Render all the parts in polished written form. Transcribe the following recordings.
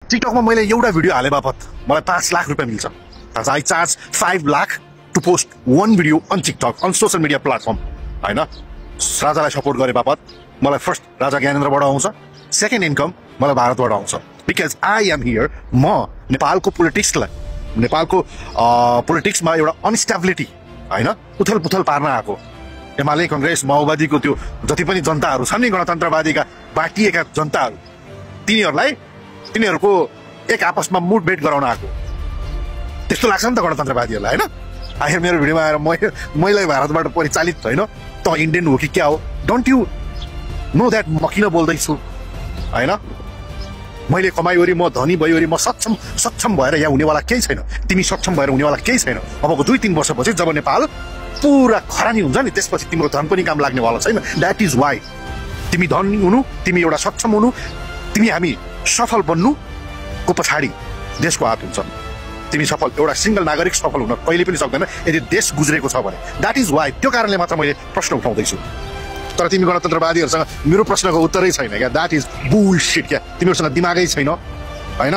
टिकटकमा मैले एउटा भिडियो हाले बापत मलाई 5 लाख रुपैयाँ मिल्छ। I charge 5 lakh to post one video on TikTok on social media platform हैन। राजालाई सपोर्ट गरे बापत मलाई फर्स्ट राजा ज्ञानेन्द्रबाट आउँछ, सेकेन्ड इन्कम मलाई भारतबाट आउँछ। बिकज आई एम हियर, म नेपालको पोलिटिक्सलाई, नेपालको पोलिटिक्समा एउटा अनस्टेबिलिटी हैन उथल पुथल पार्न आएको एमाले कांग्रेस माओवादीको त्यो जति पनि जनताहरू छन् नि गणतन्त्रवादीका बाटिएका जनताहरू तिनीहरूको एक आपसमा मुठभेड गराउन आएको त्यस्तो लाग्छ नि त गणतन्त्रवादीहरूलाई हैन। आखिर मेरो भिडियोमा आएर मैले भारतबाट परिचालित होइन, त इन्डियन हो कि क्या हो? डोन्ट यु नो द्याट म किन बोल्दैछु हैन? मैले कमाइवरी म धनी भइवरी म सक्षम भएर यहाँ हुनेवाला केही छैन, तिमी सक्षम भएर हुनेवाला केही छैन। अबको 2-3 वर्षपछि जब नेपाल पुरा खरानी हुन्छ नि त्यसपछि तिम्रो धन पनि काम लाग्नेवाला छैन। द्याट इज वाइ तिमी धनी हुनु, तिमी एउटा सक्षम हुनु, तिमी हामी सफल बन्नुको पछाडि देशको हात हुन्छ। तिमी सफल एउटा सिंगल नागरिक सफल हुन कहिले पनि सक्दैन यदि देश गुज्रेको छ भने। द्याट इज वाइ त्यो कारणले मात्र मैले प्रश्न उठाउँदैछु। तर तिमी गणतन्त्रवादीहरूसँग मेरो प्रश्नको उत्तरै छैन क्या। द्याट इज बुलशिट क्या। तिमीहरूसँग दिमागै छैन हैन।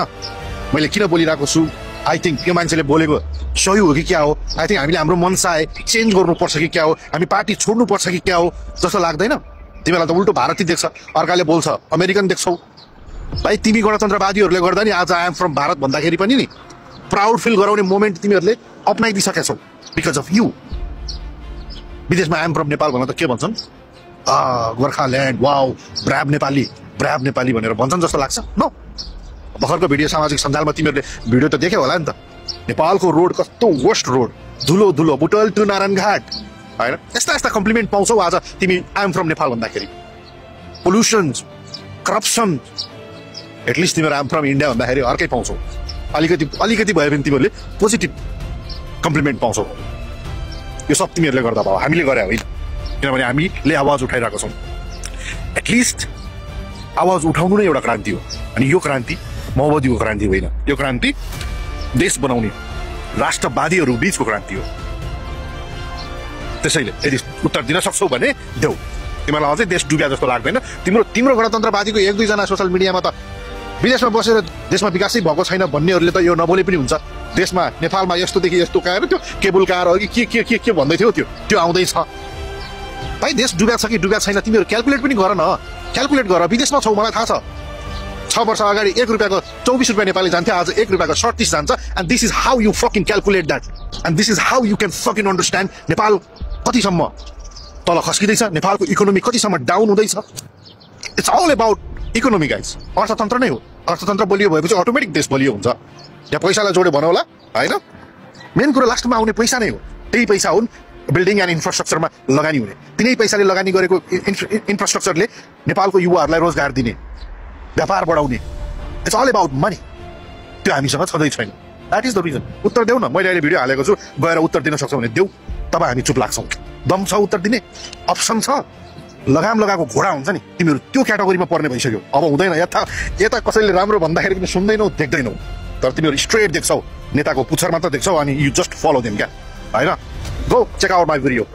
मैले किन बोलिरहेको छु? आई थिङ्क यो मान्छेले बोलेको सही हो कि क्या हो? आई थिङ्क हामीले हाम्रो मनसाय चेन्ज गर्नुपर्छ कि क्या हो? हामी पार्टी छोड्नुपर्छ कि क्या हो जस्तो लाग्दैन? तिमीलाई त उल्टो भारती देख्छ, अर्काले बोल्छ अमेरिकन देख्छौ। भाइ तिमी गणतन्त्रवादीहरूले गर्दा नि आज आई एम फ्रम भारत भन्दाखेरि पनि नि प्राउड फिल गराउने मोमेन्ट तिमीहरूले अपनाइदिइसकेछौ बिकज अफ यु। विदेशमा आई एम फ्रम नेपाल भन्दा त के भन्छन्? गोर्खाल्यान्ड, वाउ, ब्राभ नेपाली भनेर भन्छन् जस्तो लाग्छ। नो, भर्खरको भिडियो सामाजिक सञ्जालमा तिमीहरूले भिडियो त देख्यौ होला नि त। नेपालको रोड कस्तो वर्स्ट रोड, धुलो बुटल टु नारायणघाट हैन। यस्ता कम्प्लिमेन्ट पाउँछौ आज तिमी आई एम फ्रम नेपाल भन्दाखेरि। पोल्युसन, करप्सन, एटलिस्ट तिमीहरू आइ एम फ्रम इन्डिया भन्दाखेरि अर्कै पाउँछौ। अलिकति भयो भने तिमीहरूले पोजिटिभ कम्प्लिमेन्ट पाउँछौ। यो सब तिमीहरूले गर्दा भयो, हामीले गरे होइन। किनभने हामीले आवाज उठाइरहेको छौँ। एटलिस्ट आवाज उठाउनु नै एउटा क्रान्ति हो। अनि यो क्रान्ति माओवादीको क्रान्ति होइन, यो क्रान्ति देश बनाउने राष्ट्रवादीहरू बीचको क्रान्ति हो। त्यसैले यदि उत्तर दिन सक्छौ भने देऊ। तिमीलाई अझै देश डुब्या जस्तो लाग्दैन? तिम्रो गणतन्त्रवादीको 1-2 जना सोशल मिडियामा त विदेशमा बसेर देशमा विकासै भएको छैन भन्नेहरूले त यो नबोले पनि हुन्छ। देशमा नेपालमा यस्तोदेखि यस्तो काएर त्यो केबुल कार हो कि के भन्दै थियो त्यो आउँदैछ। भाइ देश डुब्या छ कि डुब्या छैन तिमीहरू क्यालकुलेट पनि गर न। क्यालकुलेट गर। विदेशमा छौ मलाई थाहा छ। 6 वर्ष अगाडि 1 रुपियाँको 24 रुपियाँ नेपाली जान्थ्यो, आज 1 रुपियाँको 37 जान्छ। And this is how you fucking calculate that. And this is how you can fucking understand Nepal कतिसम्म तल खस्किँदैछ, नेपालको इकोनोमी कतिसम्म डाउन हुँदैछ। It's all about economy guys. अर्थतन्त्र नै हो। अर्थतन्त्र बलियो भएपछि अटोमेटिक देश बलियो हुन्छ। यहाँ पैसालाई जोड्यो भनौँ होला होइन। मेन कुरो लास्टमा आउने पैसा नै हो। त्यही पैसा हुन् बिल्डिङ एन्ड इन्फ्रास्ट्रक्चरमा लगानी हुने। तिनै पैसाले लगानी गरेको इन्फ्रास्ट्रक्चरले नेपालको युवाहरूलाई रोजगार दिने, व्यापार बढाउने। It's all about money. त्यो हामीसँग छँदै छैन। That is the reason. उत्तर देऊ न। मैले अहिले भिडियो हालेको छु, गएर उत्तर दिन सक्छौ भने देऊ। तब हामी चुप लाग्छौँ। दम छ उत्तर दिने, अप्सन छ। लगाम लगाएको घोडा हुन्छ नि, तिमीहरू त्यो क्याटेगोरीमा पर्ने भइसक्यो। अब हुँदैन। यता कसैले राम्रो भन्दाखेरि पनि सुन्दैनौ, देख्दैनौ। तर तिमीहरू स्ट्रेट देख्छौ, नेताको पुच्छर मात्र देख्छौ अनि यु जस्ट फलो देम क्या हैन। Go check out my video.